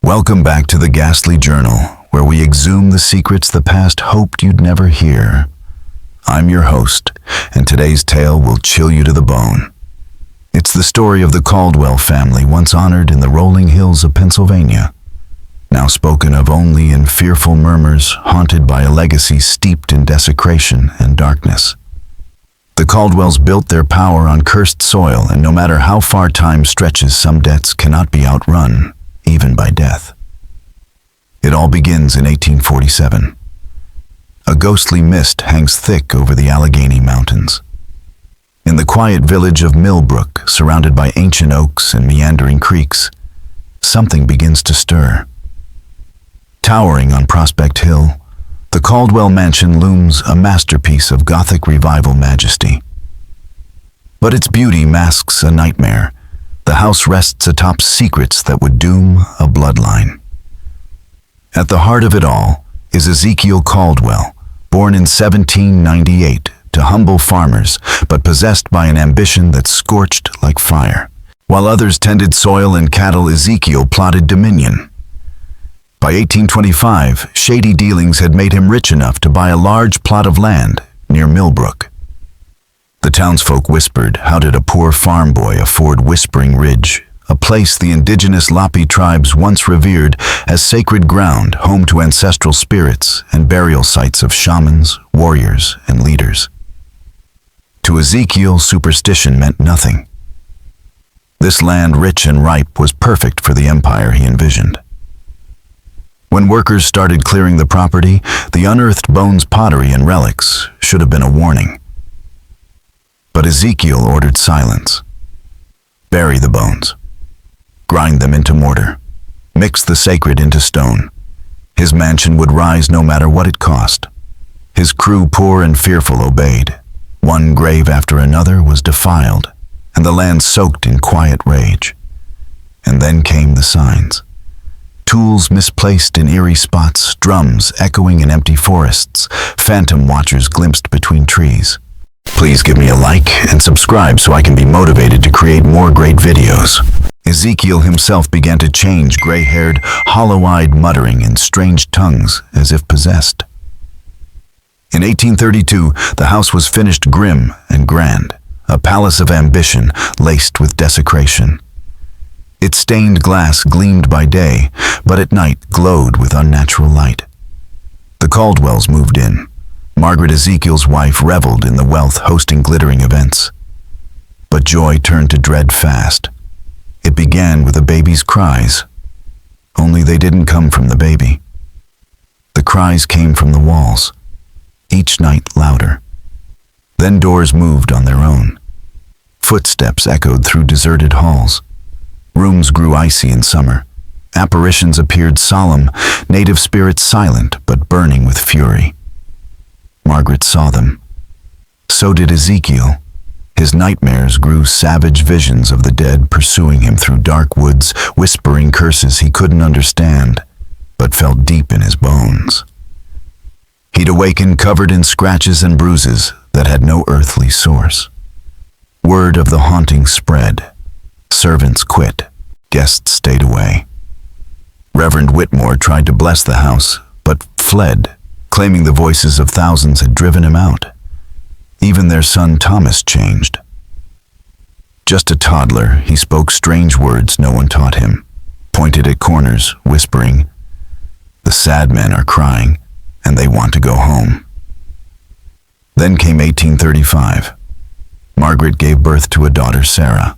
Welcome back to the Ghastly Journal, where we exhume the secrets the past hoped you'd never hear. I'm your host, and today's tale will chill you to the bone. It's the story of the Caldwell family, once honored in the rolling hills of Pennsylvania, now spoken of only in fearful murmurs, haunted by a legacy steeped in desecration and darkness. The Caldwells built their power on cursed soil, and no matter how far time stretches, some debts cannot be outrun, even by death. It all begins in 1847. A ghostly mist hangs thick over the Allegheny Mountains. In the quiet village of Millbrook, surrounded by ancient oaks and meandering creeks, something begins to stir. Towering on Prospect Hill, the Caldwell mansion looms, a masterpiece of Gothic revival majesty. But its beauty masks a nightmare. The house rests atop secrets that would doom a bloodline. At the heart of it all is Ezekiel Caldwell, born in 1798 to humble farmers, but possessed by an ambition that scorched like fire. While others tended soil and cattle, Ezekiel plotted dominion. By 1825, shady dealings had made him rich enough to buy a large plot of land near Millbrook. The townsfolk whispered, how did a poor farm boy afford Whispering Ridge, a place the indigenous Lapi tribes once revered as sacred ground, home to ancestral spirits and burial sites of shamans, warriors, and leaders. To Ezekiel, superstition meant nothing. This land, rich and ripe, was perfect for the empire he envisioned. When workers started clearing the property, the unearthed bones, pottery, and relics should have been a warning. But Ezekiel ordered silence. Bury the bones. Grind them into mortar. Mix the sacred into stone. His mansion would rise no matter what it cost. His crew, poor and fearful, obeyed. One grave after another was defiled, and the land soaked in quiet rage. And then came the signs. Tools misplaced in eerie spots, drums echoing in empty forests, phantom watchers glimpsed between trees. Please give me a like and subscribe so I can be motivated to create more great videos. Ezekiel himself began to change, gray-haired, hollow-eyed, muttering in strange tongues as if possessed. In 1832, the house was finished, grim and grand, a palace of ambition laced with desecration. Its stained glass gleamed by day, but at night glowed with unnatural light. The Caldwells moved in. Margaret, Ezekiel's wife, reveled in the wealth, hosting glittering events. But joy turned to dread fast. It began with a baby's cries. Only they didn't come from the baby. The cries came from the walls, each night louder. Then doors moved on their own. Footsteps echoed through deserted halls. Rooms grew icy in summer. Apparitions appeared solemn, native spirits silent but burning with fury. Margaret saw them. So did Ezekiel. His nightmares grew savage visions of the dead pursuing him through dark woods, whispering curses he couldn't understand, but felt deep in his bones. He'd awaken covered in scratches and bruises that had no earthly source. Word of the haunting spread. Servants quit. Guests stayed away. Reverend Whitmore tried to bless the house, but fled, claiming the voices of thousands had driven him out. Even their son Thomas changed. Just a toddler, he spoke strange words no one taught him, pointed at corners, whispering, "The sad men are crying, and they want to go home." Then came 1835. Margaret gave birth to a daughter, Sarah.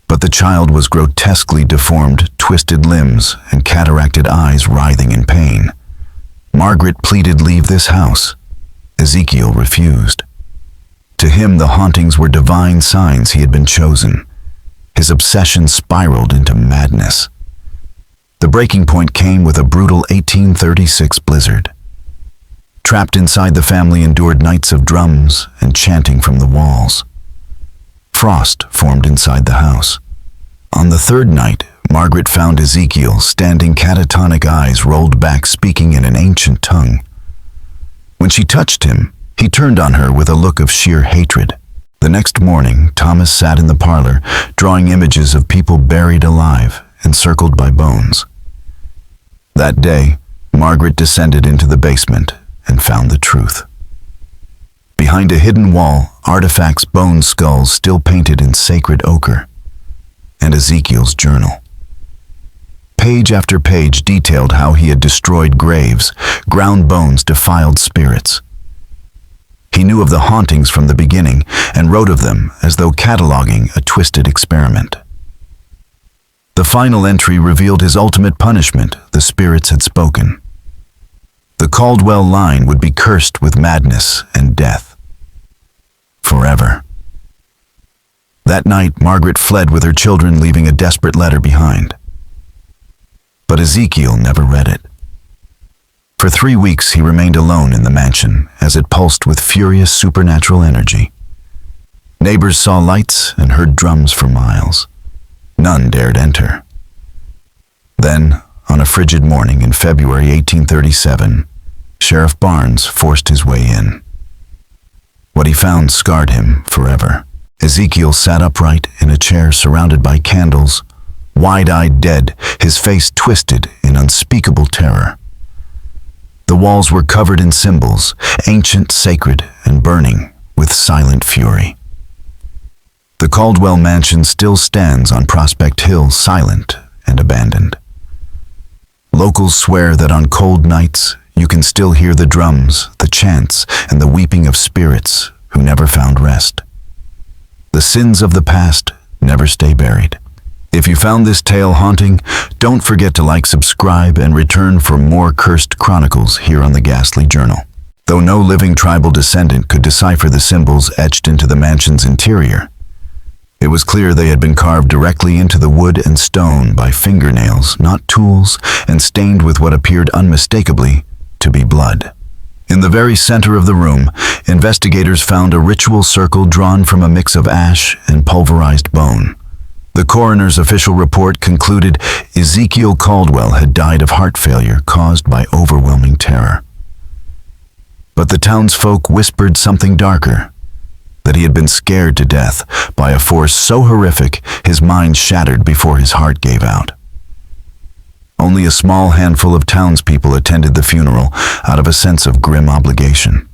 But the child was grotesquely deformed, twisted limbs and cataracted eyes writhing in pain. Margaret pleaded, "Leave this house." Ezekiel refused. To him, the hauntings were divine signs he had been chosen. His obsession spiraled into madness. The breaking point came with a brutal 1836 blizzard. Trapped inside, the family endured nights of drums and chanting from the walls. Frost formed inside the house. On the third night, Margaret found Ezekiel standing, catatonic eyes rolled back, speaking in an ancient tongue. When she touched him, he turned on her with a look of sheer hatred. The next morning, Thomas sat in the parlor, drawing images of people buried alive, encircled by bones. That day, Margaret descended into the basement and found the truth. Behind a hidden wall, artifacts, bone skulls still painted in sacred ochre, and Ezekiel's journal. Page after page detailed how he had destroyed graves, ground bones, defiled spirits. He knew of the hauntings from the beginning and wrote of them as though cataloging a twisted experiment. The final entry revealed his ultimate punishment. The spirits had spoken. The Caldwell line would be cursed with madness and death. Forever. That night, Margaret fled with her children, leaving a desperate letter behind. But Ezekiel never read it. For 3 weeks he remained alone in the mansion as it pulsed with furious supernatural energy. Neighbors saw lights and heard drums for miles. None dared enter. Then, on a frigid morning in February 1837, Sheriff Barnes forced his way in. What he found scarred him forever. Ezekiel sat upright in a chair surrounded by candles, wide-eyed, dead, his face twisted in unspeakable terror. The walls were covered in symbols, ancient, sacred, and burning with silent fury. The Caldwell mansion still stands on Prospect Hill, silent and abandoned. Locals swear that on cold nights you can still hear the drums, the chants, and the weeping of spirits who never found rest. The sins of the past never stay buried. If you found this tale haunting, don't forget to like, subscribe, and return for more cursed chronicles here on the Ghastly Journal. Though no living tribal descendant could decipher the symbols etched into the mansion's interior, it was clear they had been carved directly into the wood and stone by fingernails, not tools, and stained with what appeared unmistakably to be blood. In the very center of the room, investigators found a ritual circle drawn from a mix of ash and pulverized bone. The coroner's official report concluded Ezekiel Caldwell had died of heart failure caused by overwhelming terror. But the townsfolk whispered something darker, that he had been scared to death by a force so horrific his mind shattered before his heart gave out. Only a small handful of townspeople attended the funeral out of a sense of grim obligation.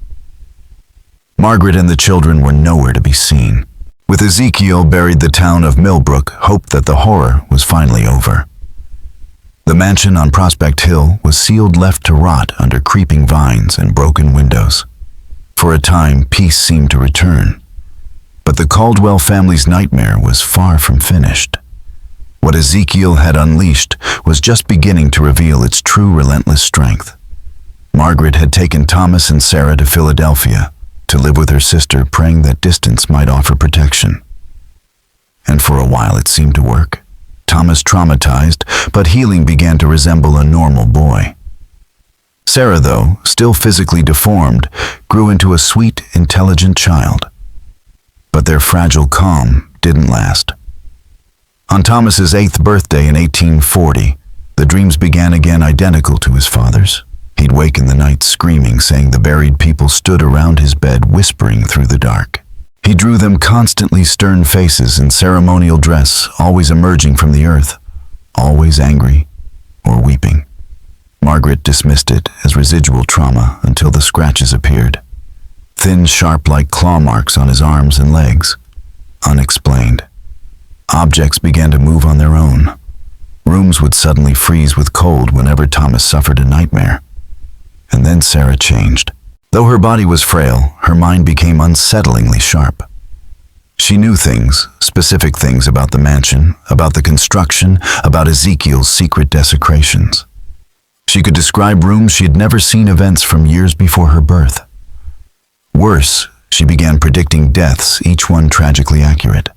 Margaret and the children were nowhere to be seen. With Ezekiel buried, the town of Millbrook hoped that the horror was finally over. The mansion on Prospect Hill was sealed, left to rot under creeping vines and broken windows. For a time, peace seemed to return. But the Caldwell family's nightmare was far from finished. What Ezekiel had unleashed was just beginning to reveal its true relentless strength. Margaret had taken Thomas and Sarah to Philadelphia to live with her sister, praying that distance might offer protection. And for a while it seemed to work. Thomas traumatized, but healing, began to resemble a normal boy. Sarah, though, still physically deformed, grew into a sweet, intelligent child. But their fragile calm didn't last. On Thomas's 8th birthday in 1840, the dreams began again, identical to his father's. He'd wake in the night screaming, saying the buried people stood around his bed, whispering through the dark. He drew them constantly stern faces in ceremonial dress, always emerging from the earth, always angry or weeping. Margaret dismissed it as residual trauma until the scratches appeared. Thin, sharp, like claw marks on his arms and legs. Unexplained. Objects began to move on their own. Rooms would suddenly freeze with cold whenever Thomas suffered a nightmare. And then Sarah changed. Though her body was frail, her mind became unsettlingly sharp. She knew things, specific things about the mansion, about the construction, about Ezekiel's secret desecrations. She could describe rooms she had never seen, events from years before her birth. Worse, she began predicting deaths, each one tragically accurate.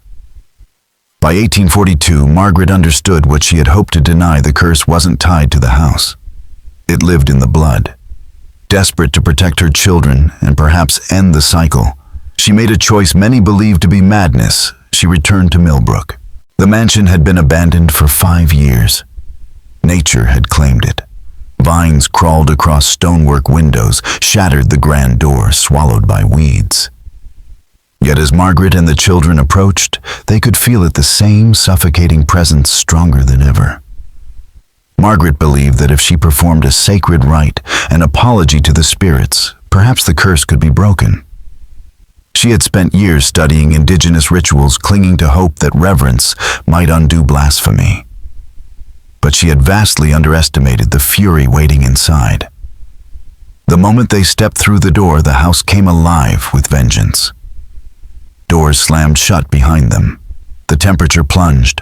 By 1842, Margaret understood what she had hoped to deny: the curse wasn't tied to the house. It lived in the blood. Desperate to protect her children and perhaps end the cycle, she made a choice many believed to be madness. She returned to Millbrook. The mansion had been abandoned for 5 years. Nature had claimed it. Vines crawled across stonework windows, shattered the grand door, swallowed by weeds. Yet as Margaret and the children approached, they could feel it, the same suffocating presence, stronger than ever. Margaret believed that if she performed a sacred rite, an apology to the spirits, perhaps the curse could be broken. She had spent years studying indigenous rituals, clinging to hope that reverence might undo blasphemy. But she had vastly underestimated the fury waiting inside. The moment they stepped through the door, the house came alive with vengeance. Doors slammed shut behind them. The temperature plunged.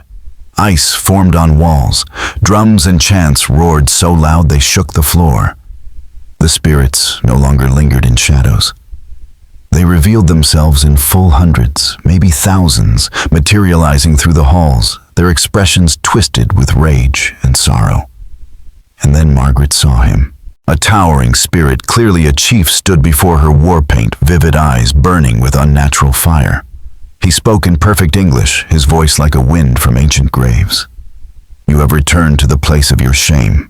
Ice formed on walls. Drums and chants roared so loud they shook the floor. The spirits no longer lingered in shadows. They revealed themselves in full hundreds, maybe thousands, materializing through the halls, their expressions twisted with rage and sorrow. And then Margaret saw him. A towering spirit, clearly a chief, stood before her, war-paint, vivid eyes burning with unnatural fire. He spoke in perfect English, his voice like a wind from ancient graves. "You have returned to the place of your shame.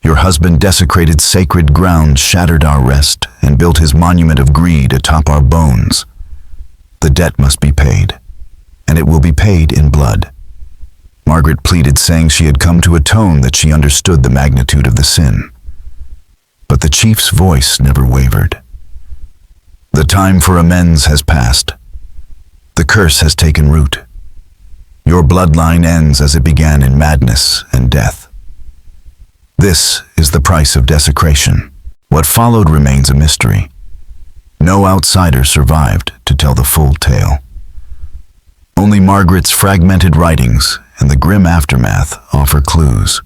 Your husband desecrated sacred ground, shattered our rest, and built his monument of greed atop our bones. The debt must be paid, and it will be paid in blood." Margaret pleaded, saying she had come to atone, that she understood the magnitude of the sin. But the chief's voice never wavered. "The time for amends has passed. The curse has taken root. Your bloodline ends as it began, in madness and death. This is the price of desecration." What followed remains a mystery. No outsider survived to tell the full tale. Only Margaret's fragmented writings and the grim aftermath offer clues.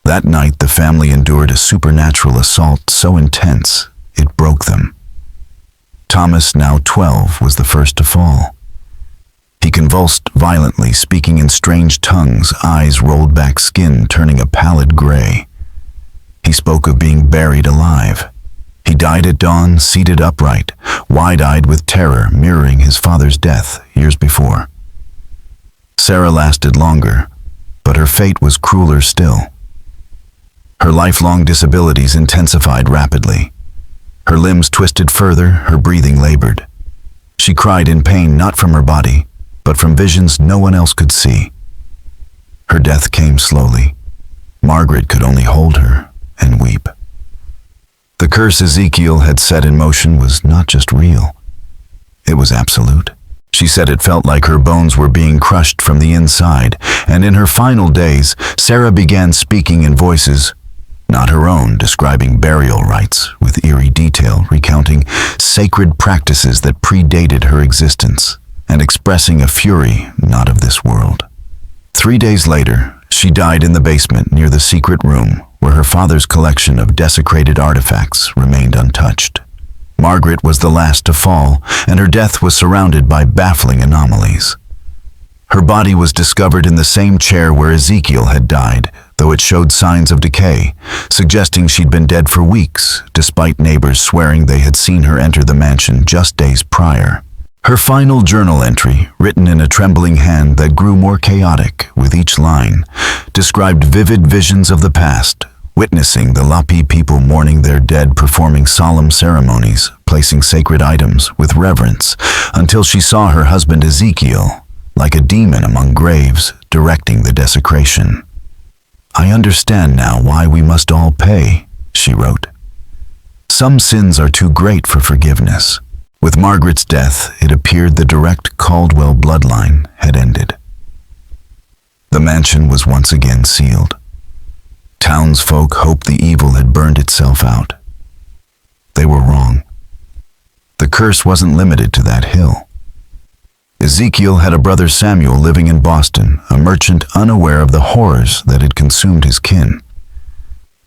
That night, the family endured a supernatural assault so intense it broke them. Thomas, now 12, was the first to fall. He convulsed violently, speaking in strange tongues, eyes rolled back, skin turning a pallid gray. He spoke of being buried alive. He died at dawn, seated upright, wide-eyed with terror, mirroring his father's death years before. Sarah lasted longer, but her fate was crueler still. Her lifelong disabilities intensified rapidly. Her limbs twisted further, her breathing labored. She cried in pain, not from her body, but from visions no one else could see. Her death came slowly. Margaret could only hold her and weep. The curse Ezekiel had set in motion was not just real. It was absolute. She said it felt like her bones were being crushed from the inside, and in her final days, Sarah began speaking in voices not her own, describing burial rites with eerie detail, recounting sacred practices that predated her existence, and expressing a fury not of this world. 3 days later, she died in the basement near the secret room where her father's collection of desecrated artifacts remained untouched. Margaret was the last to fall, and her death was surrounded by baffling anomalies. Her body was discovered in the same chair where Ezekiel had died, though it showed signs of decay, suggesting she'd been dead for weeks, despite neighbors swearing they had seen her enter the mansion just days prior. Her final journal entry, written in a trembling hand that grew more chaotic with each line, described vivid visions of the past, witnessing the Lapi people mourning their dead, performing solemn ceremonies, placing sacred items with reverence, until she saw her husband Ezekiel, like a demon among graves, directing the desecration. "I understand now why we must all pay," she wrote. "Some sins are too great for forgiveness." With Margaret's death, it appeared the direct Caldwell bloodline had ended. The mansion was once again sealed. Townsfolk hoped the evil had burned itself out. They were wrong. The curse wasn't limited to that hill. Ezekiel had a brother Samuel living in Boston, a merchant unaware of the horrors that had consumed his kin.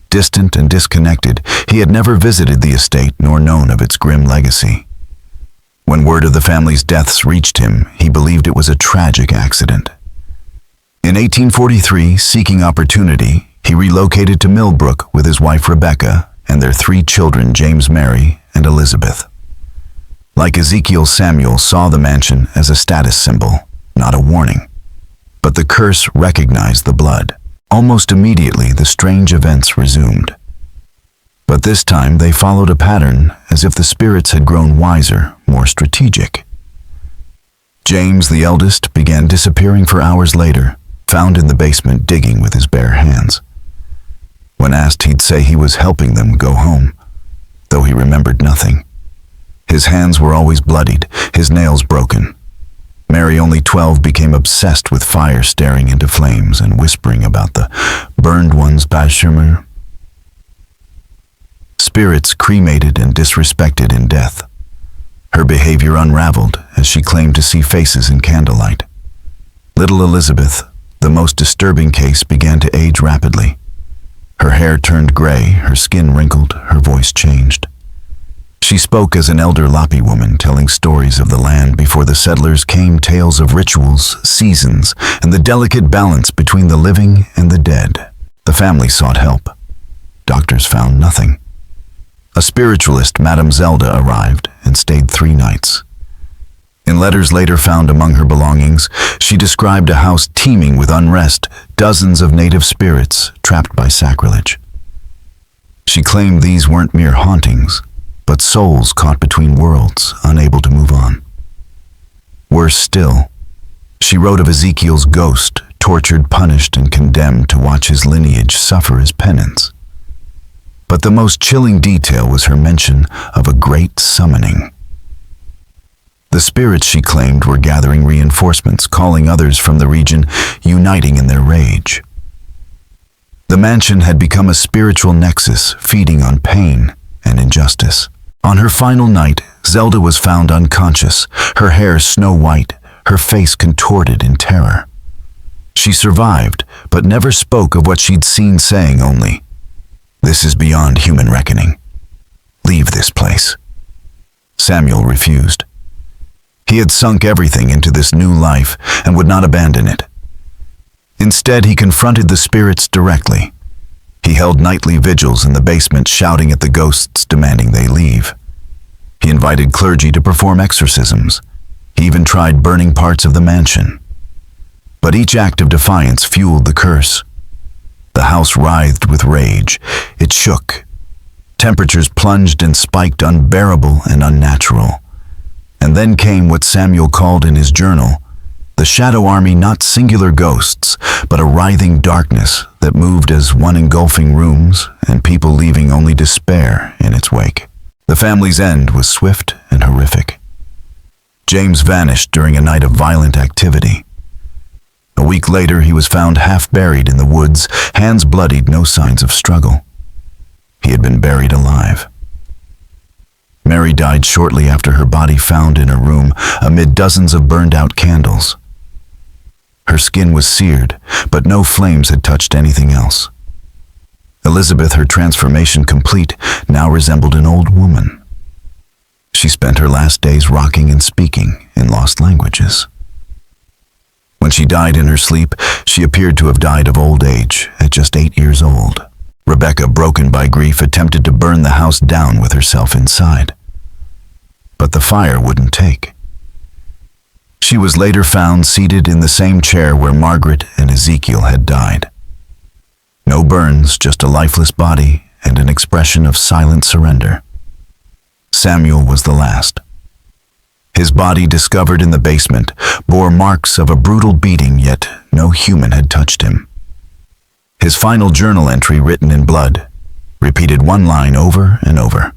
Distant and disconnected, he had never visited the estate nor known of its grim legacy. When word of the family's deaths reached him, he believed it was a tragic accident. In 1843, seeking opportunity, he relocated to Millbrook with his wife Rebecca and their 3 children, James, Mary, and Elizabeth. Like Ezekiel, Samuel saw the mansion as a status symbol, not a warning. But the curse recognized the blood. Almost immediately, the strange events resumed. But this time, they followed a pattern as if the spirits had grown wiser, more strategic. James, the eldest, began disappearing for hours later, found in the basement digging with his bare hands. When asked, he'd say he was helping them go home, though he remembered nothing. His hands were always bloodied, his nails broken. Mary, only 12, became obsessed with fire staring into flames and whispering about the burned ones Bashirmer. Spirits cremated and disrespected in death. Her behavior unraveled as she claimed to see faces in candlelight. Little Elizabeth, the most disturbing case, began to age rapidly. Her hair turned gray, her skin wrinkled, her voice changed. She spoke as an elder Loppy woman, telling stories of the land before the settlers came, tales of rituals, seasons, and the delicate balance between the living and the dead. The family sought help. Doctors found nothing. A spiritualist, Madame Zelda, arrived and stayed 3 nights. In letters later found among her belongings, she described a house teeming with unrest, dozens of native spirits trapped by sacrilege. She claimed these weren't mere hauntings, but souls caught between worlds, unable to move on. Worse still, she wrote of Ezekiel's ghost, tortured, punished, and condemned to watch his lineage suffer as penance. But the most chilling detail was her mention of a great summoning. The spirits, she claimed, were gathering reinforcements, calling others from the region, uniting in their rage. The mansion had become a spiritual nexus, feeding on pain and injustice. On her final night, Zelda was found unconscious, her hair snow-white, her face contorted in terror. She survived, but never spoke of what she'd seen, saying only, "This is beyond human reckoning. Leave this place." Samuel refused. He had sunk everything into this new life and would not abandon it. Instead, he confronted the spirits directly. He held nightly vigils in the basement, shouting at the ghosts, demanding they leave. He invited clergy to perform exorcisms. He even tried burning parts of the mansion. But each act of defiance fueled the curse. The house writhed with rage. It shook. Temperatures plunged and spiked, unbearable and unnatural. And then came what Samuel called in his journal, the shadow army, not singular ghosts, but a writhing darkness that moved as one, engulfing rooms and people, leaving only despair in its wake. The family's end was swift and horrific. James vanished during a night of violent activity. A week later, he was found half buried in the woods, hands bloodied, no signs of struggle. He had been buried alive. Mary died shortly after her body found in her room amid dozens of burned-out candles. Her skin was seared, but no flames had touched anything else. Elizabeth, her transformation complete, now resembled an old woman. She spent her last days rocking and speaking in lost languages. When she died in her sleep, she appeared to have died of old age at just 8 years old. Rebecca, broken by grief, attempted to burn the house down with herself inside. But the fire wouldn't take. She was later found seated in the same chair where Margaret and Ezekiel had died. No burns, just a lifeless body and an expression of silent surrender. Samuel was the last. His body, discovered in the basement, bore marks of a brutal beating, yet no human had touched him. His final journal entry, written in blood, repeated one line over and over.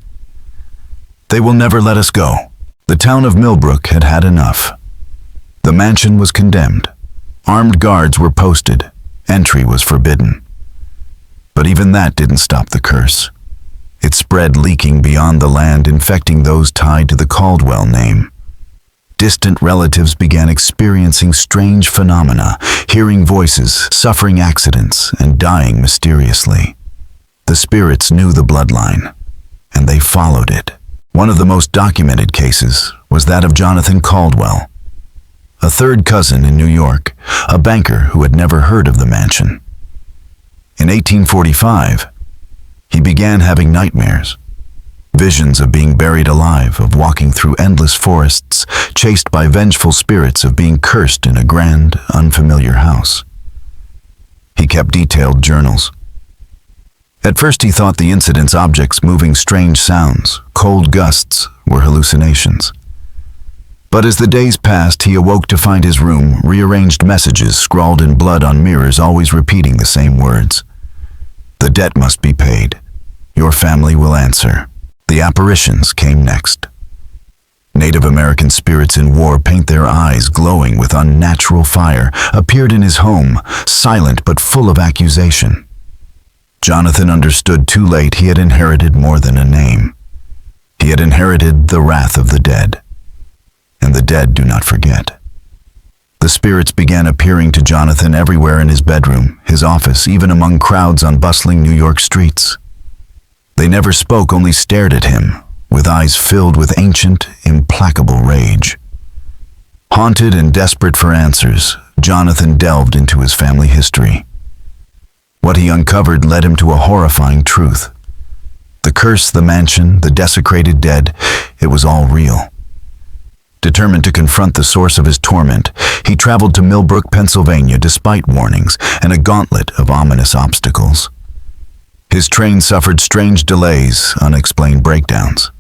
"They will never let us go." The town of Millbrook had had enough. The mansion was condemned. Armed guards were posted. Entry was forbidden. But even that didn't stop the curse. It spread, leaking beyond the land, infecting those tied to the Caldwell name. Distant relatives began experiencing strange phenomena, hearing voices, suffering accidents, and dying mysteriously. The spirits knew the bloodline, and they followed it. One of the most documented cases was that of Jonathan Caldwell, a third cousin in New York, a banker who had never heard of the mansion. In 1845, he began having nightmares. Visions of being buried alive, of walking through endless forests, chased by vengeful spirits, of being cursed in a grand, unfamiliar house. He kept detailed journals. At first he thought the incidents, objects moving, strange sounds, cold gusts, were hallucinations. But as the days passed, he awoke to find his room rearranged messages scrawled in blood on mirrors, always repeating the same words. The debt must be paid. Your family will answer. The apparitions came next. Native American spirits in war paint their eyes glowing with unnatural fire, appeared in his home, silent but full of accusation. Jonathan understood too late he had inherited more than a name. He had inherited the wrath of the dead. And the dead do not forget. The spirits began appearing to Jonathan everywhere in his bedroom, his office, even among crowds on bustling New York streets. They never spoke, only stared at him, with eyes filled with ancient, implacable rage. Haunted and desperate for answers, Jonathan delved into his family history. What he uncovered led him to a horrifying truth. The curse, the mansion, the desecrated dead, it was all real. Determined to confront the source of his torment, he traveled to Millbrook, Pennsylvania, despite warnings and a gauntlet of ominous obstacles. His train suffered strange delays, unexplained breakdowns.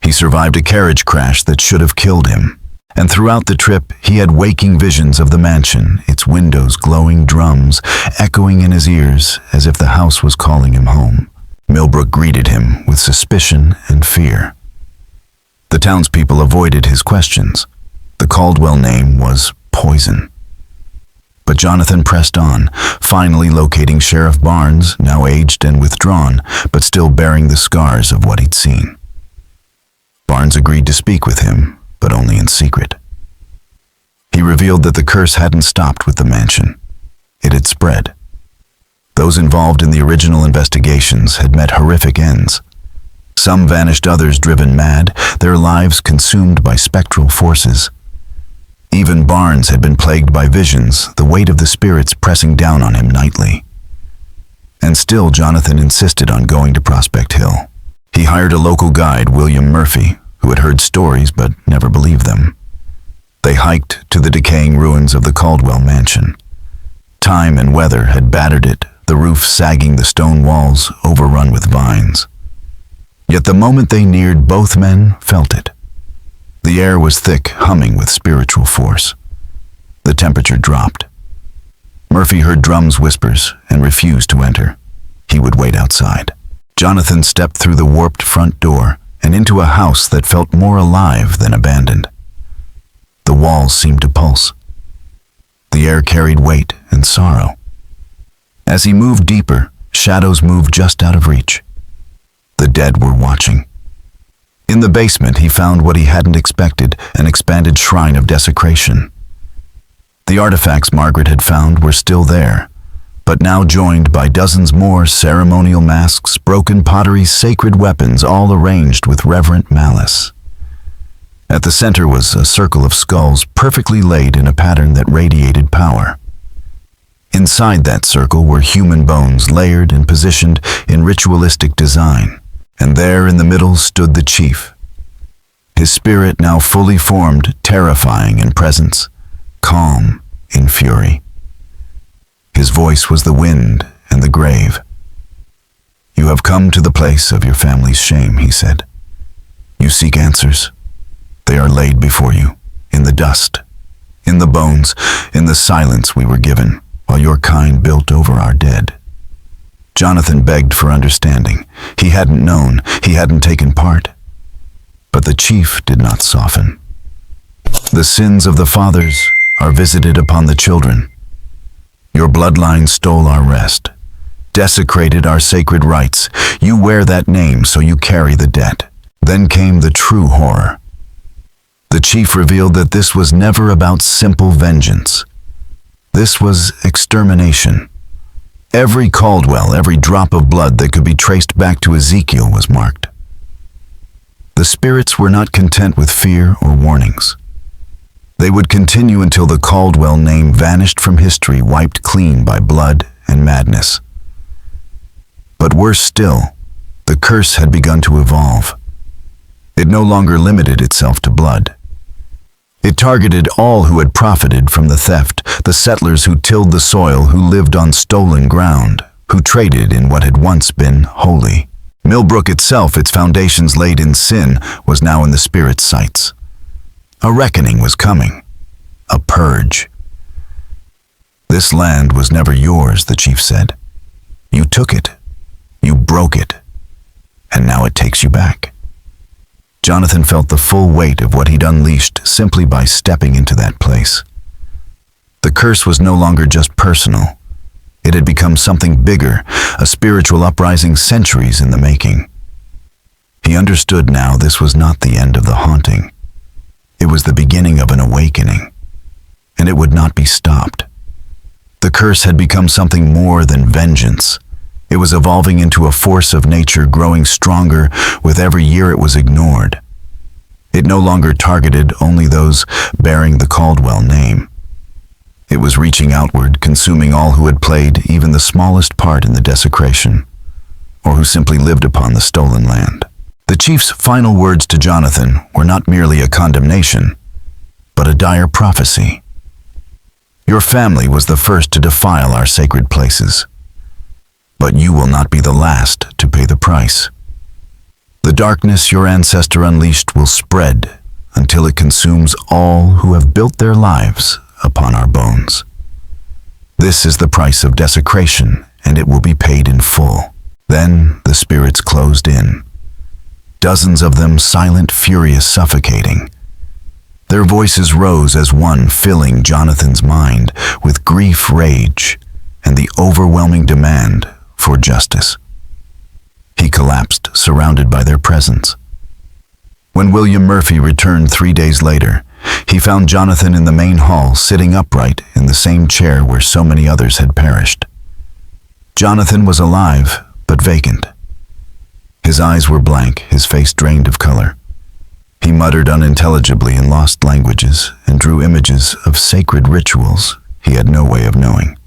He survived a carriage crash that should have killed him, and throughout the trip he had waking visions of the mansion, its windows glowing, drums echoing in his ears as if the house was calling him home. Millbrook greeted him with suspicion and fear. The townspeople avoided his questions. The Caldwell name was poison. But Jonathan pressed on, finally locating Sheriff Barnes, now aged and withdrawn, but still bearing the scars of what he'd seen. Barnes agreed to speak with him, but only in secret. He revealed that the curse hadn't stopped with the mansion. It had spread. Those involved in the original investigations had met horrific ends. Some vanished, others driven mad, their lives consumed by spectral forces. Even Barnes had been plagued by visions, the weight of the spirits pressing down on him nightly. And still Jonathan insisted on going to Prospect Hill. He hired a local guide, William Murphy, who had heard stories but never believed them. They hiked to the decaying ruins of the Caldwell mansion. Time and weather had battered it, the roof sagging, the stone walls overrun with vines. Yet the moment they neared, both men felt it. The air was thick, humming with spiritual force. The temperature dropped. Murphy heard drums, whispers, and refused to enter. He would wait outside. Jonathan stepped through the warped front door and into a house that felt more alive than abandoned. The walls seemed to pulse. The air carried weight and sorrow. As he moved deeper, shadows moved just out of reach. The dead were watching. In the basement, he found what he hadn't expected, an expanded shrine of desecration. The artifacts Margaret had found were still there, but now joined by dozens more ceremonial masks, broken pottery, sacred weapons, all arranged with reverent malice. At the center was a circle of skulls, perfectly laid in a pattern that radiated power. Inside that circle were human bones, layered and positioned in ritualistic design. And there in the middle stood the chief. His spirit now fully formed, terrifying in presence, calm in fury. His voice was the wind and the grave. You have come to the place of your family's shame, he said. You seek answers. They are laid before you, in the dust, in the bones, in the silence we were given, while your kind built over our dead. Jonathan begged for understanding. He hadn't known, he hadn't taken part. But the chief did not soften. The sins of the fathers are visited upon the children. Your bloodline stole our rest, desecrated our sacred rights. You wear that name, so you carry the debt. Then came the true horror. The chief revealed that this was never about simple vengeance. This was extermination. Every Caldwell, every drop of blood that could be traced back to Ezekiel was marked. The spirits were not content with fear or warnings. They would continue until the Caldwell name vanished from history, wiped clean by blood and madness. But worse still, the curse had begun to evolve. It no longer limited itself to blood. It targeted all who had profited from the theft, the settlers who tilled the soil, who lived on stolen ground, who traded in what had once been holy. Millbrook itself, its foundations laid in sin, was now in the spirit's sights. A reckoning was coming. A purge. "This land was never yours," the chief said. "You took it. You broke it. And now it takes you back." Jonathan felt the full weight of what he'd unleashed simply by stepping into that place. The curse was no longer just personal. It had become something bigger, a spiritual uprising centuries in the making. He understood now this was not the end of the haunting. It was the beginning of an awakening, and it would not be stopped. The curse had become something more than vengeance. It was evolving into a force of nature growing stronger with every year it was ignored. It no longer targeted only those bearing the Caldwell name. It was reaching outward, consuming all who had played even the smallest part in the desecration, or who simply lived upon the stolen land. The chief's final words to Jonathan were not merely a condemnation, but a dire prophecy. "Your family was the first to defile our sacred places, but you will not be the last to pay the price. The darkness your ancestor unleashed will spread until it consumes all who have built their lives upon our bones. This is the price of desecration, and it will be paid in full." Then the spirits closed in. Dozens of them silent, furious, suffocating. Their voices rose as one, filling Jonathan's mind with grief, rage, and the overwhelming demand for justice. He collapsed, surrounded by their presence. When William Murphy returned 3 days later, he found Jonathan in the main hall, sitting upright in the same chair where so many others had perished. Jonathan was alive, but vacant. His eyes were blank, his face drained of color. He muttered unintelligibly in lost languages and drew images of sacred rituals he had no way of knowing.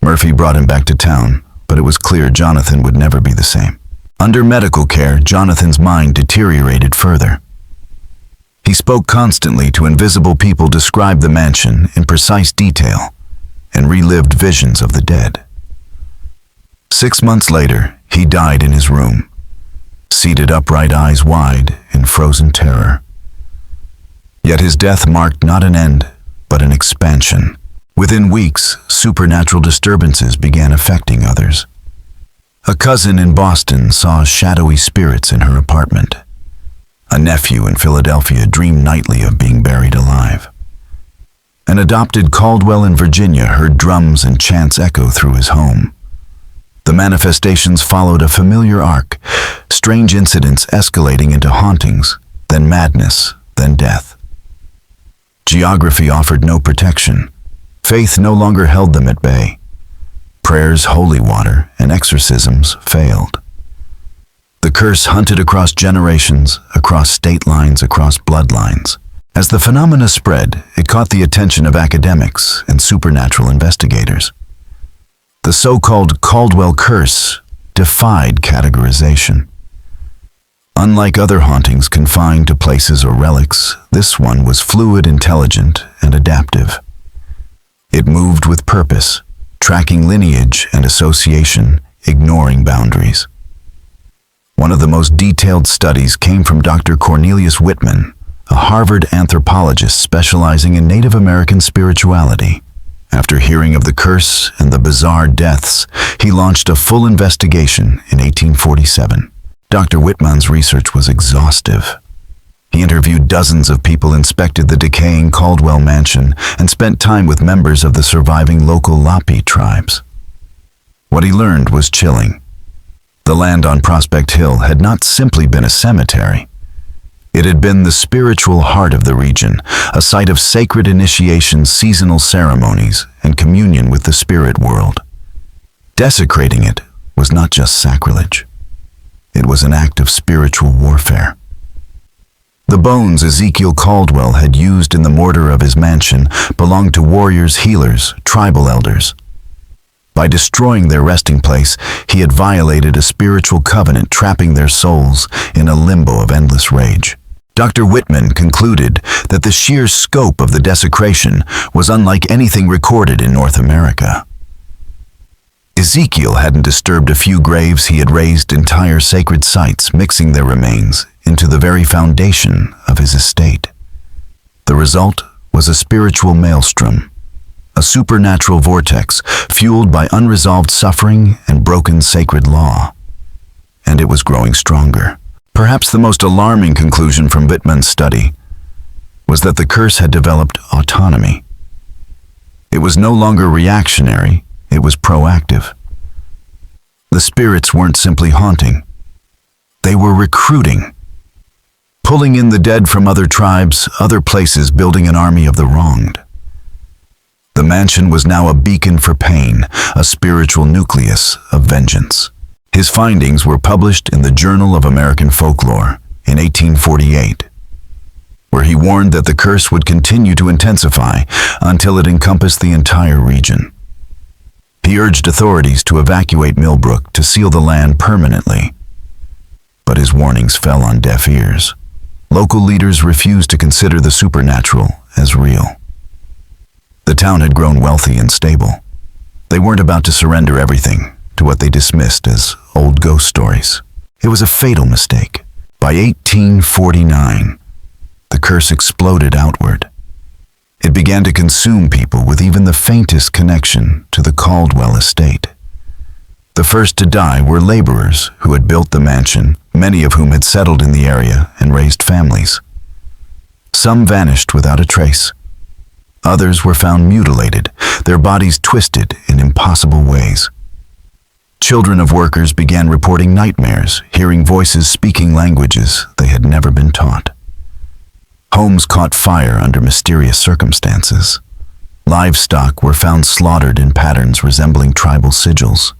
Murphy brought him back to town, but it was clear Jonathan would never be the same. Under medical care, Jonathan's mind deteriorated further. He spoke constantly to invisible people, described the mansion in precise detail, and relived visions of the dead. 6 months later, he died in his room, seated upright, eyes wide in frozen terror. Yet his death marked not an end, but an expansion. Within weeks, supernatural disturbances began affecting others. A cousin in Boston saw shadowy spirits in her apartment. A nephew in Philadelphia dreamed nightly of being buried alive. An adopted Caldwell in Virginia heard drums and chants echo through his home. The manifestations followed a familiar arc, strange incidents escalating into hauntings, then madness, then death. Geography offered no protection. Faith no longer held them at bay. Prayers, holy water, and exorcisms failed. The curse hunted across generations, across state lines, across bloodlines. As the phenomena spread, it caught the attention of academics and supernatural investigators. The so-called Caldwell curse defied categorization. Unlike other hauntings confined to places or relics, this one was fluid, intelligent, and adaptive. It moved with purpose, tracking lineage and association, ignoring boundaries. One of the most detailed studies came from Dr. Cornelius Whitman, a Harvard anthropologist specializing in Native American spirituality. After hearing of the curse and the bizarre deaths, he launched a full investigation in 1847. Dr. Whitman's research was exhaustive. He interviewed dozens of people, inspected the decaying Caldwell mansion, and spent time with members of the surviving local Lapi tribes. What he learned was chilling. The land on Prospect Hill had not simply been a cemetery. It had been the spiritual heart of the region, a site of sacred initiation, seasonal ceremonies, and communion with the spirit world. Desecrating it was not just sacrilege. It was an act of spiritual warfare. The bones Ezekiel Caldwell had used in the mortar of his mansion belonged to warriors, healers, tribal elders. By destroying their resting place, he had violated a spiritual covenant, trapping their souls in a limbo of endless rage. Dr. Whitman concluded that the sheer scope of the desecration was unlike anything recorded in North America. Ezekiel hadn't disturbed a few graves, he had razed entire sacred sites, mixing their remains into the very foundation of his estate. The result was a spiritual maelstrom, a supernatural vortex fueled by unresolved suffering and broken sacred law. And it was growing stronger. Perhaps the most alarming conclusion from Wittmann's study was that the curse had developed autonomy. It was no longer reactionary, it was proactive. The spirits weren't simply haunting. They were recruiting, pulling in the dead from other tribes, other places, building an army of the wronged. The mansion was now a beacon for pain, a spiritual nucleus of vengeance. His findings were published in the Journal of American Folklore in 1848, where he warned that the curse would continue to intensify until it encompassed the entire region. He urged authorities to evacuate Millbrook to seal the land permanently. But his warnings fell on deaf ears. Local leaders refused to consider the supernatural as real. The town had grown wealthy and stable. They weren't about to surrender everything to what they dismissed as old ghost stories. It was a fatal mistake. By 1849, the curse exploded outward. It began to consume people with even the faintest connection to the Caldwell estate. The first to die were laborers who had built the mansion, many of whom had settled in the area and raised families. Some vanished without a trace. Others were found mutilated, their bodies twisted in impossible ways. Children of workers began reporting nightmares, hearing voices speaking languages they had never been taught. Homes caught fire under mysterious circumstances. Livestock were found slaughtered in patterns resembling tribal sigils.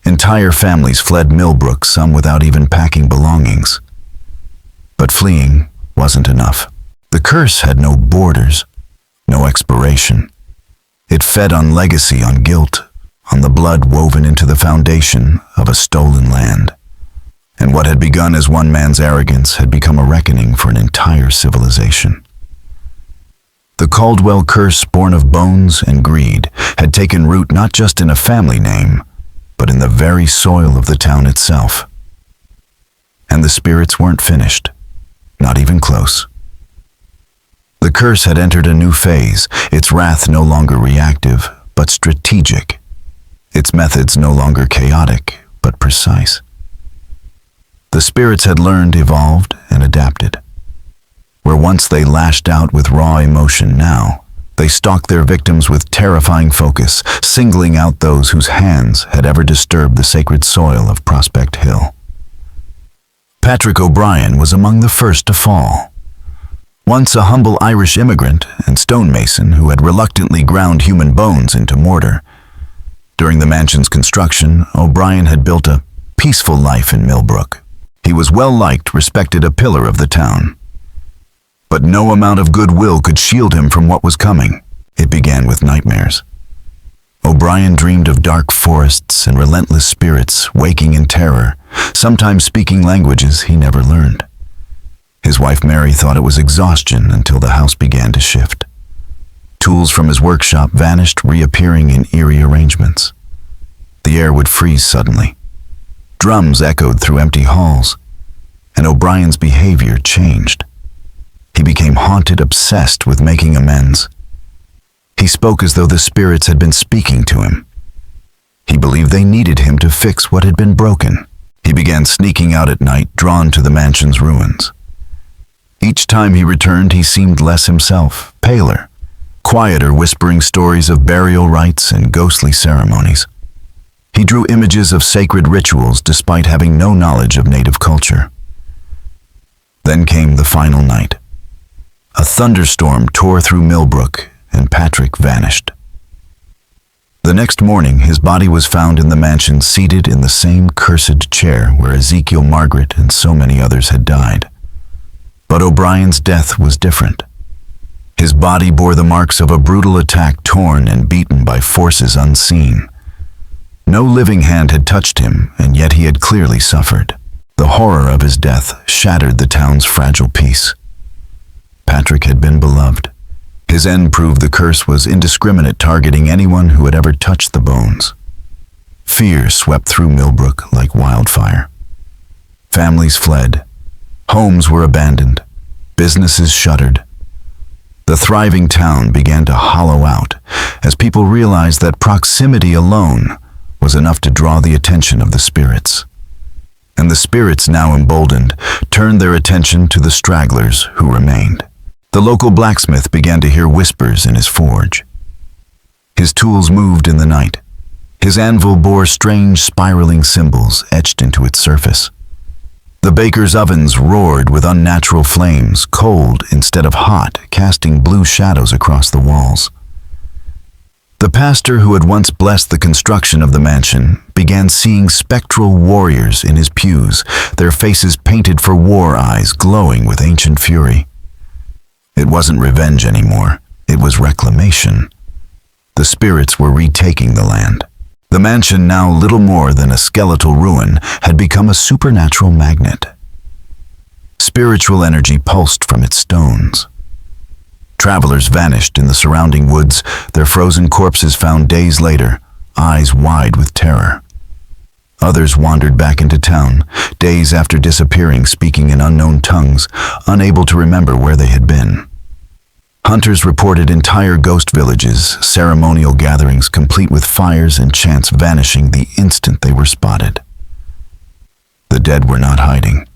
Entire families fled Millbrook, some without even packing belongings. But fleeing wasn't enough. The curse had no borders, no expiration. It fed on legacy, on guilt, on the blood woven into the foundation of a stolen land. And what had begun as one man's arrogance had become a reckoning for an entire civilization. The Caldwell curse, born of bones and greed, had taken root not just in a family name, but in the very soil of the town itself. And the spirits weren't finished, not even close. The curse had entered a new phase, its wrath no longer reactive, but strategic. Its methods no longer chaotic, but precise. The spirits had learned, evolved, and adapted. Where once they lashed out with raw emotion, now they stalked their victims with terrifying focus, singling out those whose hands had ever disturbed the sacred soil of Prospect Hill. Patrick O'Brien was among the first to fall. Once a humble Irish immigrant and stonemason who had reluctantly ground human bones into mortar. During the mansion's construction, O'Brien had built a peaceful life in Millbrook. He was well-liked, respected, a pillar of the town. But no amount of goodwill could shield him from what was coming. It began with nightmares. O'Brien dreamed of dark forests and relentless spirits waking in terror, sometimes speaking languages he never learned. His wife Mary thought it was exhaustion until the house began to shift. Tools from his workshop vanished, reappearing in eerie arrangements. The air would freeze suddenly. Drums echoed through empty halls, and O'Brien's behavior changed. He became haunted, obsessed with making amends. He spoke as though the spirits had been speaking to him. He believed they needed him to fix what had been broken. He began sneaking out at night, drawn to the mansion's ruins. Each time he returned, he seemed less himself, paler, quieter, whispering stories of burial rites and ghostly ceremonies. He drew images of sacred rituals despite having no knowledge of native culture. Then came the final night. A thunderstorm tore through Millbrook, and Patrick vanished. The next morning, his body was found in the mansion, seated in the same cursed chair where Ezekiel, Margaret, and so many others had died. But O'Brien's death was different. His body bore the marks of a brutal attack, torn and beaten by forces unseen. No living hand had touched him, and yet he had clearly suffered. The horror of his death shattered the town's fragile peace. Patrick had been beloved. His end proved the curse was indiscriminate, targeting anyone who had ever touched the bones. Fear swept through Millbrook like wildfire. Families fled. Homes were abandoned. Businesses shuttered. The thriving town began to hollow out as people realized that proximity alone was enough to draw the attention of the spirits. And the spirits, now emboldened, turned their attention to the stragglers who remained. The local blacksmith began to hear whispers in his forge. His tools moved in the night. His anvil bore strange spiraling symbols etched into its surface. The baker's ovens roared with unnatural flames, cold instead of hot, casting blue shadows across the walls. The pastor who had once blessed the construction of the mansion began seeing spectral warriors in his pews, their faces painted for war eyes glowing with ancient fury. It wasn't revenge anymore, it was reclamation. The spirits were retaking the land. The mansion, now little more than a skeletal ruin, had become a supernatural magnet. Spiritual energy pulsed from its stones. Travelers vanished in the surrounding woods, their frozen corpses found days later, eyes wide with terror. Others wandered back into town, days after disappearing, speaking in unknown tongues, unable to remember where they had been. Hunters reported entire ghost villages, ceremonial gatherings complete with fires and chants vanishing the instant they were spotted. The dead were not hiding.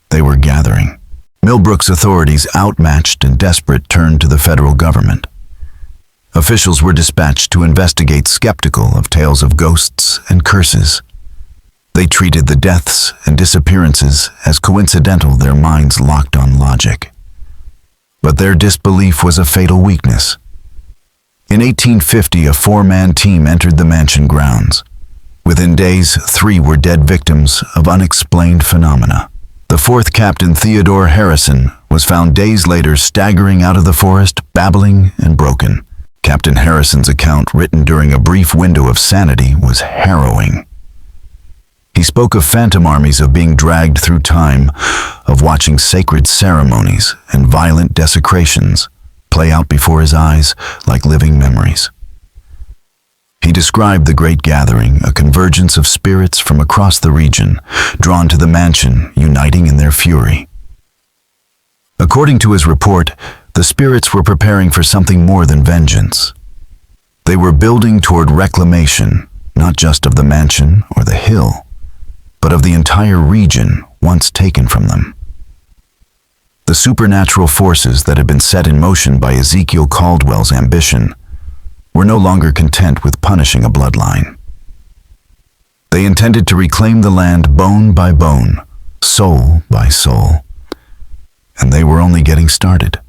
They were gathering. Millbrook's authorities, outmatched and desperate, turned to the federal government. Officials were dispatched to investigate, skeptical of tales of ghosts and curses. They treated the deaths and disappearances as coincidental, their minds locked on logic. But their disbelief was a fatal weakness. In 1850, a 4-man team entered the mansion grounds. Within days, 3 were dead victims of unexplained phenomena. The 4th, Captain Theodore Harrison, was found days later staggering out of the forest, babbling and broken. Captain Harrison's account, written during a brief window of sanity, was harrowing. He spoke of phantom armies, of being dragged through time, of watching sacred ceremonies and violent desecrations play out before his eyes like living memories. He described the great gathering, a convergence of spirits from across the region, drawn to the mansion, uniting in their fury. According to his report, the spirits were preparing for something more than vengeance. They were building toward reclamation, not just of the mansion or the hill, but of the entire region once taken from them. The supernatural forces that had been set in motion by Ezekiel Caldwell's ambition were no longer content with punishing a bloodline. They intended to reclaim the land bone by bone, soul by soul, and they were only getting started.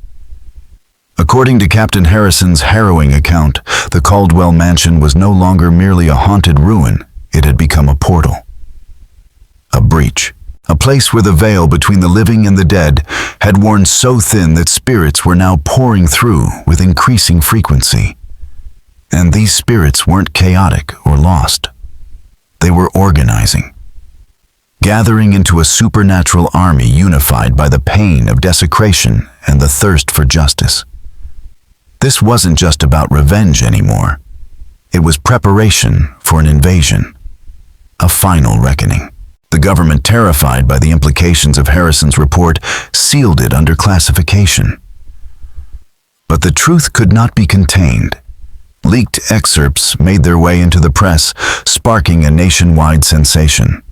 According to Captain Harrison's harrowing account, the Caldwell mansion was no longer merely a haunted ruin, it had become a portal. A breach, a place where the veil between the living and the dead had worn so thin that spirits were now pouring through with increasing frequency. And these spirits weren't chaotic or lost. They were organizing, gathering into a supernatural army unified by the pain of desecration and the thirst for justice. This wasn't just about revenge anymore. It was preparation for an invasion, a final reckoning. The government, terrified by the implications of Harrison's report, sealed it under classification. But the truth could not be contained. Leaked excerpts made their way into the press, sparking a nationwide sensation.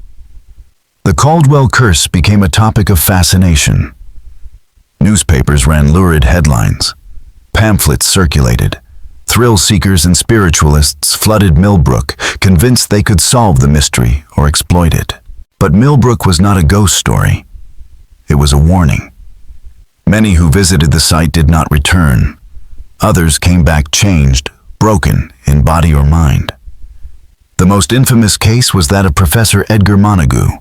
The Caldwell curse became a topic of fascination. Newspapers ran lurid headlines. Pamphlets circulated. Thrill seekers and spiritualists flooded Millbrook, convinced they could solve the mystery or exploit it. But Millbrook was not a ghost story. It was a warning. Many who visited the site did not return. Others came back changed, broken in body or mind. The most infamous case was that of Professor Edgar Montagu,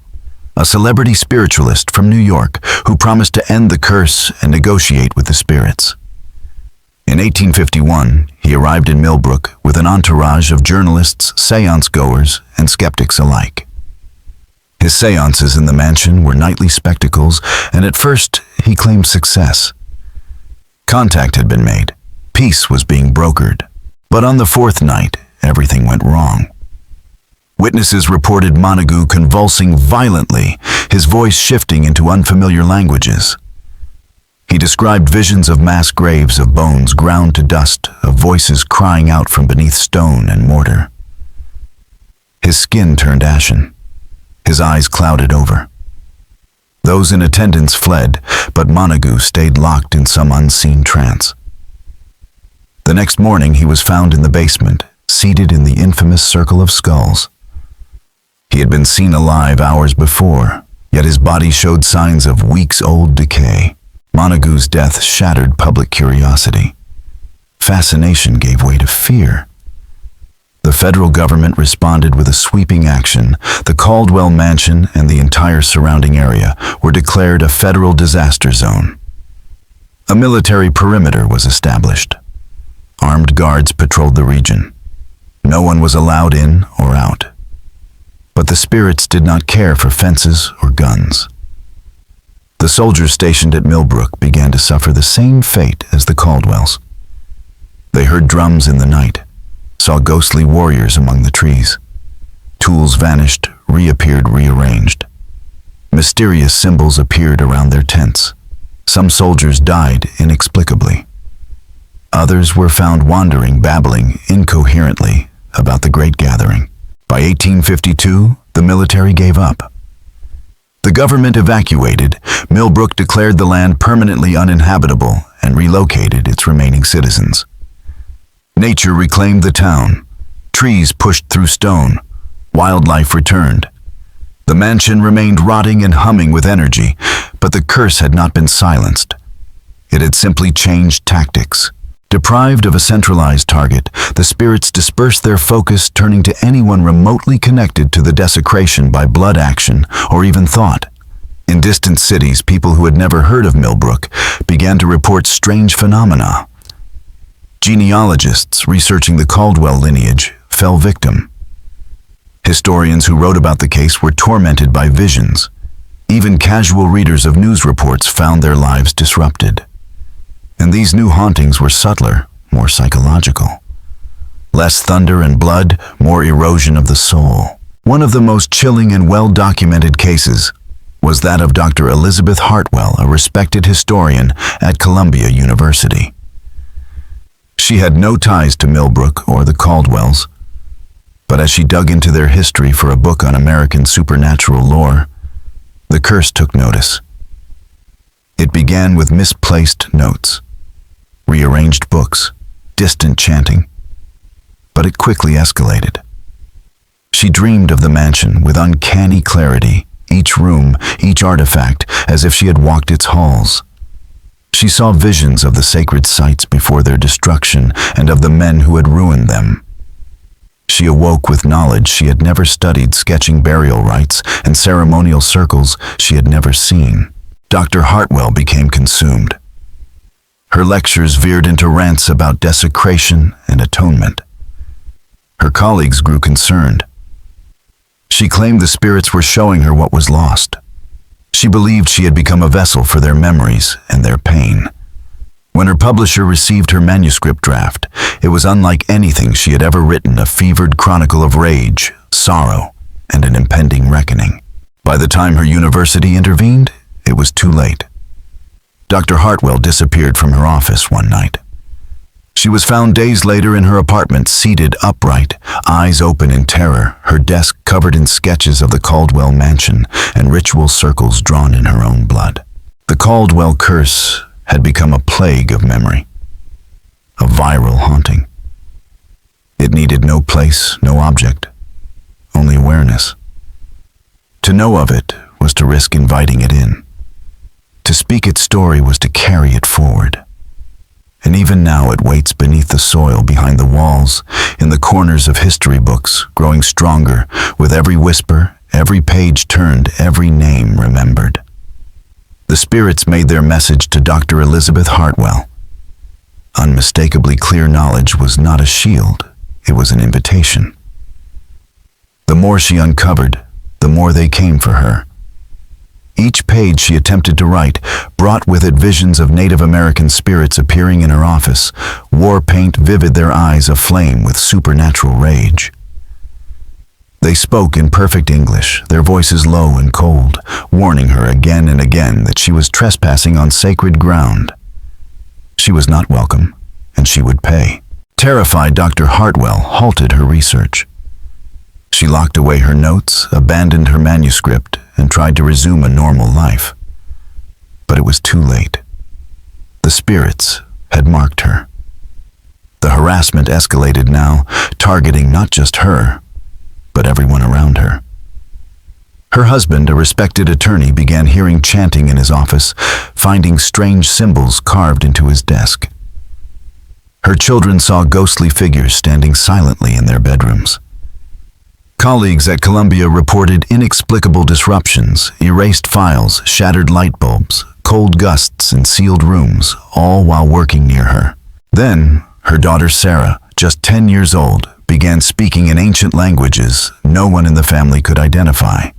a celebrity spiritualist from New York who promised to end the curse and negotiate with the spirits. In 1851, he arrived in Millbrook with an entourage of journalists, seance-goers, and skeptics alike. His seances in the mansion were nightly spectacles, and at first he claimed success. Contact had been made. Peace was being brokered. But on the 4th night, everything went wrong. Witnesses reported Montagu convulsing violently, his voice shifting into unfamiliar languages. He described visions of mass graves of bones ground to dust, of voices crying out from beneath stone and mortar. His skin turned ashen. His eyes clouded over. Those in attendance fled, but Montagu stayed locked in some unseen trance. The next morning he was found in the basement, seated in the infamous circle of skulls. He had been seen alive hours before, yet his body showed signs of weeks-old decay. Montagu's death shattered public curiosity. Fascination gave way to fear. The federal government responded with a sweeping action. The Caldwell Mansion and the entire surrounding area were declared a federal disaster zone. A military perimeter was established. Armed guards patrolled the region. No one was allowed in or out. But the spirits did not care for fences or guns. The soldiers stationed at Millbrook began to suffer the same fate as the Caldwells. They heard drums in the night, saw ghostly warriors among the trees. Tools vanished, reappeared rearranged. Mysterious symbols appeared around their tents. Some soldiers died inexplicably. Others were found wandering, babbling incoherently about the Great Gathering. By 1852, the military gave up. The government evacuated. Millbrook declared the land permanently uninhabitable and relocated its remaining citizens. Nature reclaimed the town. Trees pushed through stone. Wildlife returned. The mansion remained rotting and humming with energy, but the curse had not been silenced. It had simply changed tactics. Deprived of a centralized target, the spirits dispersed their focus, turning to anyone remotely connected to the desecration by blood action or even thought. In distant cities, people who had never heard of Millbrook began to report strange phenomena. Genealogists researching the Caldwell lineage fell victim. Historians who wrote about the case were tormented by visions. Even casual readers of news reports found their lives disrupted. And these new hauntings were subtler, more psychological. Less thunder and blood, more erosion of the soul. One of the most chilling and well-documented cases was that of Dr. Elizabeth Hartwell, a respected historian at Columbia University. She had no ties to Millbrook or the Caldwells, but as she dug into their history for a book on American supernatural lore, the curse took notice. It began with misplaced notes, rearranged books, distant chanting, but it quickly escalated. She dreamed of the mansion with uncanny clarity, each room, each artifact, as if she had walked its halls. She saw visions of the sacred sites before their destruction and of the men who had ruined them. She awoke with knowledge she had never studied, sketching burial rites and ceremonial circles she had never seen. Dr. Hartwell became consumed. Her lectures veered into rants about desecration and atonement. Her colleagues grew concerned. She claimed the spirits were showing her what was lost. She believed she had become a vessel for their memories and their pain. When her publisher received her manuscript draft, it was unlike anything she had ever written, a fevered chronicle of rage, sorrow, and an impending reckoning. By the time her university intervened, it was too late. Dr. Hartwell disappeared from her office one night. She was found days later in her apartment, seated upright, eyes open in terror, her desk covered in sketches of the Caldwell mansion and ritual circles drawn in her own blood. The Caldwell curse had become a plague of memory, a viral haunting. It needed no place, no object, only awareness. To know of it was to risk inviting it in. To speak its story was to carry it forward. And even now it waits beneath the soil, behind the walls, in the corners of history books, growing stronger with every whisper, every page turned, every name remembered. The spirits made their message to Dr. Elizabeth Hartwell. Unmistakably clear knowledge was not a shield, it was an invitation. The more she uncovered, the more they came for her. Each page she attempted to write brought with it visions of Native American spirits appearing in her office, war paint vivid, their eyes aflame with supernatural rage. They spoke in perfect English, their voices low and cold, warning her again and again that she was trespassing on sacred ground. She was not welcome, and she would pay. Terrified, Dr. Hartwell halted her research. She locked away her notes, abandoned her manuscript, and tried to resume a normal life. But it was too late. The spirits had marked her. The harassment escalated now, targeting not just her, but everyone around her. Her husband, a respected attorney, began hearing chanting in his office, finding strange symbols carved into his desk. Her children saw ghostly figures standing silently in their bedrooms. Colleagues at Columbia reported inexplicable disruptions, erased files, shattered light bulbs, cold gusts in sealed rooms, all while working near her. Then, her daughter Sarah, just 10 years old, began speaking in ancient languages no one in the family could identify.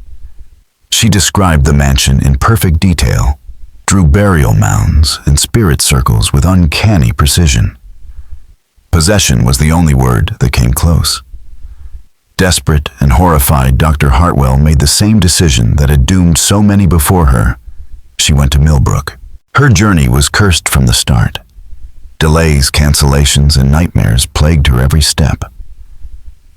She described the mansion in perfect detail, drew burial mounds and spirit circles with uncanny precision. Possession was the only word that came close. Desperate and horrified, Dr. Hartwell made the same decision that had doomed so many before her. She went to Millbrook. Her journey was cursed from the start. Delays, cancellations, and nightmares plagued her every step.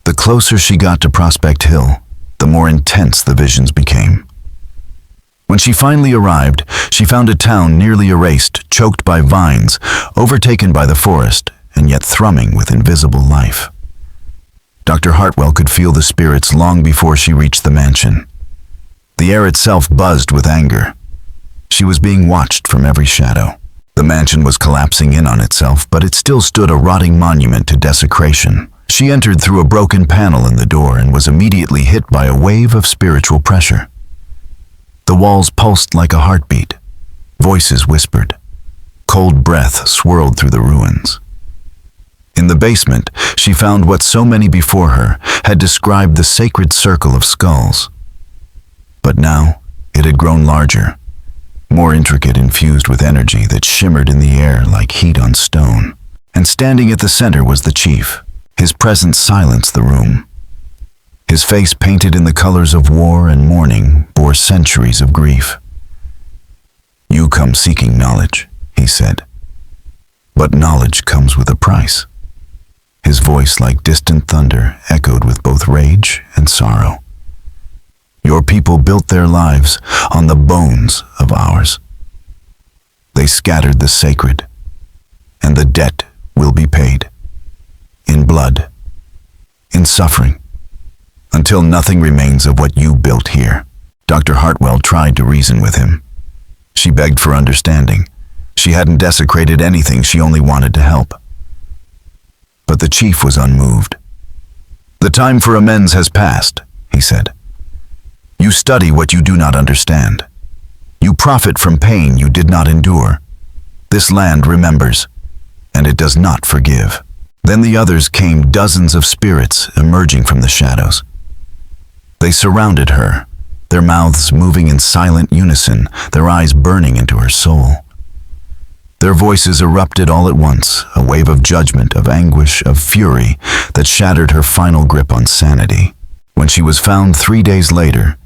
The closer she got to Prospect Hill, the more intense the visions became. When she finally arrived, she found a town nearly erased, choked by vines, overtaken by the forest, and yet thrumming with invisible life. Dr. Hartwell could feel the spirits long before she reached the mansion. The air itself buzzed with anger. She was being watched from every shadow. The mansion was collapsing in on itself, but it still stood a rotting monument to desecration. She entered through a broken panel in the door and was immediately hit by a wave of spiritual pressure. The walls pulsed like a heartbeat. Voices whispered. Cold breath swirled through the ruins. In the basement, she found what so many before her had described the sacred circle of skulls. But now, it had grown larger, more intricate, infused with energy that shimmered in the air like heat on stone. And standing at the center was the chief. His presence silenced the room. His face, painted in the colors of war and mourning, bore centuries of grief. "You come seeking knowledge," he said. "But knowledge comes with a price." His voice, like distant thunder, echoed with both rage and sorrow. "Your people built their lives on the bones of ours. They scattered the sacred, and the debt will be paid. In blood, in suffering, until nothing remains of what you built here." Dr. Hartwell tried to reason with him. She begged for understanding. She hadn't desecrated anything, she only wanted to help. But the chief was unmoved. "The time for amends has passed," he said. "You study what you do not understand. You profit from pain you did not endure. This land remembers, and it does not forgive." Then the others came, dozens of spirits emerging from the shadows. They surrounded her, their mouths moving in silent unison, their eyes burning into her soul. Their voices erupted all at once, a wave of judgment, of anguish, of fury that shattered her final grip on sanity. When she was found 3 days later,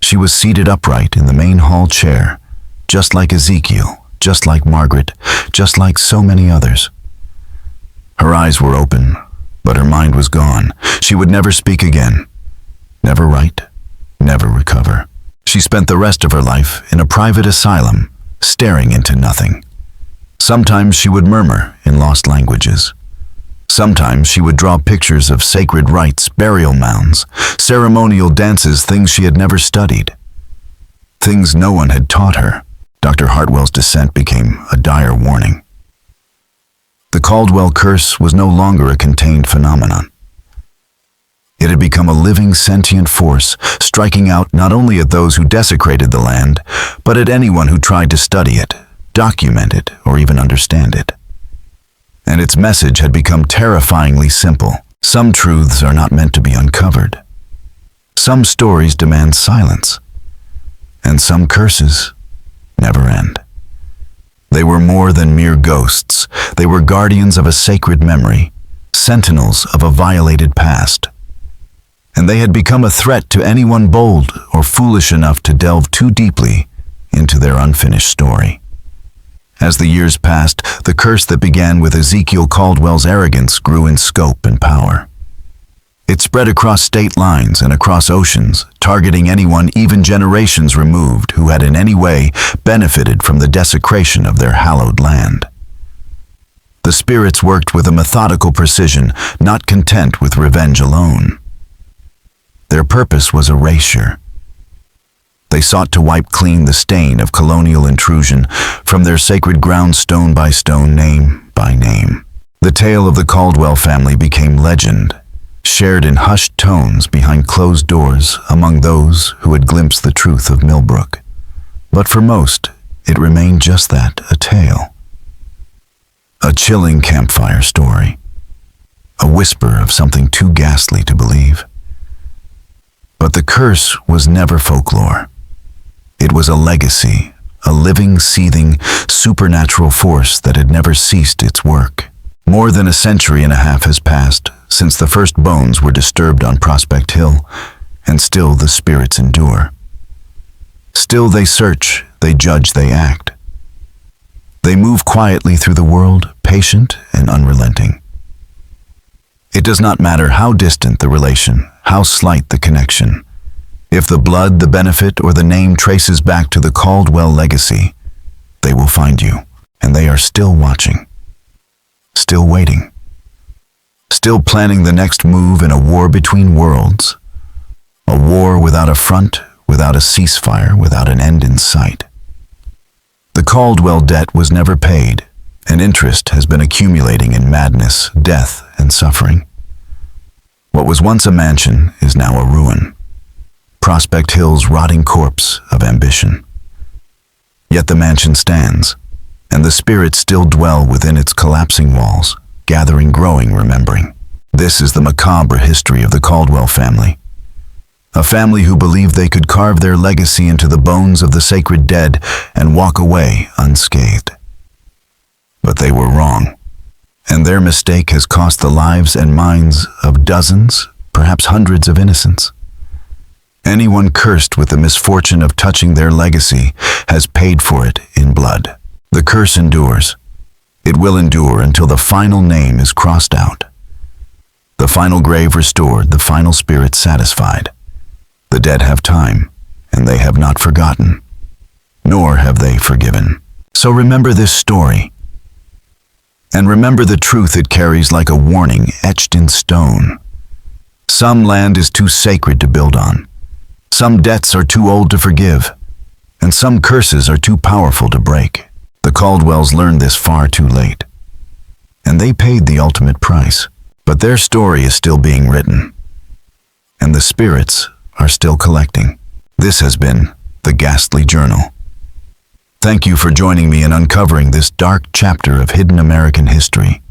she was seated upright in the main hall chair, just like Ezekiel, just like Margaret, just like so many others. Her eyes were open, but her mind was gone. She would never speak again, never write, never recover. She spent the rest of her life in a private asylum, staring into nothing. Sometimes she would murmur in lost languages. Sometimes she would draw pictures of sacred rites, burial mounds, ceremonial dances, things she had never studied. Things no one had taught her. Dr. Hartwell's descent became a dire warning. The Caldwell curse was no longer a contained phenomenon. It had become a living, sentient force, striking out not only at those who desecrated the land, but at anyone who tried to study it, document it, or even understand it. And its message had become terrifyingly simple. Some truths are not meant to be uncovered. Some stories demand silence. And some curses never end. They were more than mere ghosts. They were guardians of a sacred memory, sentinels of a violated past. and they had become a threat to anyone bold or foolish enough to delve too deeply into their unfinished story. As the years passed, the curse that began with Ezekiel Caldwell's arrogance grew in scope and power. It spread across state lines and across oceans, targeting anyone even generations removed who had in any way benefited from the desecration of their hallowed land. The spirits worked with a methodical precision, not content with revenge alone. Their purpose was erasure. They sought to wipe clean the stain of colonial intrusion from their sacred ground stone by stone, name by name. The tale of the Caldwell family became legend, shared in hushed tones behind closed doors among those who had glimpsed the truth of Millbrook. But for most, it remained just that, a tale. A chilling campfire story. A whisper of something too ghastly to believe. But the curse was never folklore. It was a legacy, a living, seething, supernatural force that had never ceased its work. More than a century and a half has passed since the first bones were disturbed on Prospect Hill, and still the spirits endure. Still they search, they judge, they act. They move quietly through the world, patient and unrelenting. It does not matter how distant the relation, how slight the connection. If the blood, the benefit, or the name traces back to the Caldwell legacy, they will find you, and they are still watching, still waiting, still planning the next move in a war between worlds, a war without a front, without a ceasefire, without an end in sight. The Caldwell debt was never paid, and interest has been accumulating in madness, death, and suffering. What was once a mansion is now a ruin. Prospect Hill's rotting corpse of ambition. Yet the mansion stands, and the spirits still dwell within its collapsing walls, gathering, growing, remembering. This is the macabre history of the Caldwell family. A family who believed they could carve their legacy into the bones of the sacred dead and walk away unscathed. But they were wrong, and their mistake has cost the lives and minds of dozens, perhaps hundreds of innocents. Anyone cursed with the misfortune of touching their legacy has paid for it in blood. The curse endures. It will endure until the final name is crossed out. The final grave restored, the final spirit satisfied. The dead have time, and they have not forgotten, nor have they forgiven. So remember this story, and remember the truth it carries like a warning etched in stone. Some land is too sacred to build on. Some debts are too old to forgive, and some curses are too powerful to break. The Caldwells learned this far too late, and they paid the ultimate price. But their story is still being written, and the spirits are still collecting. This has been The Ghastly Journal. Thank you for joining me in uncovering this dark chapter of hidden American history.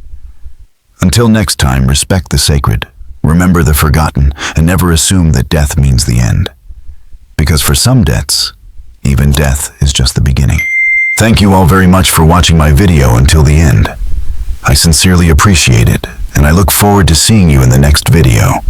Until next time, respect the sacred, remember the forgotten, and never assume that death means the end. Because for some debts, even death is just the beginning. Thank you all very much for watching my video until the end. I sincerely appreciate it, and I look forward to seeing you in the next video.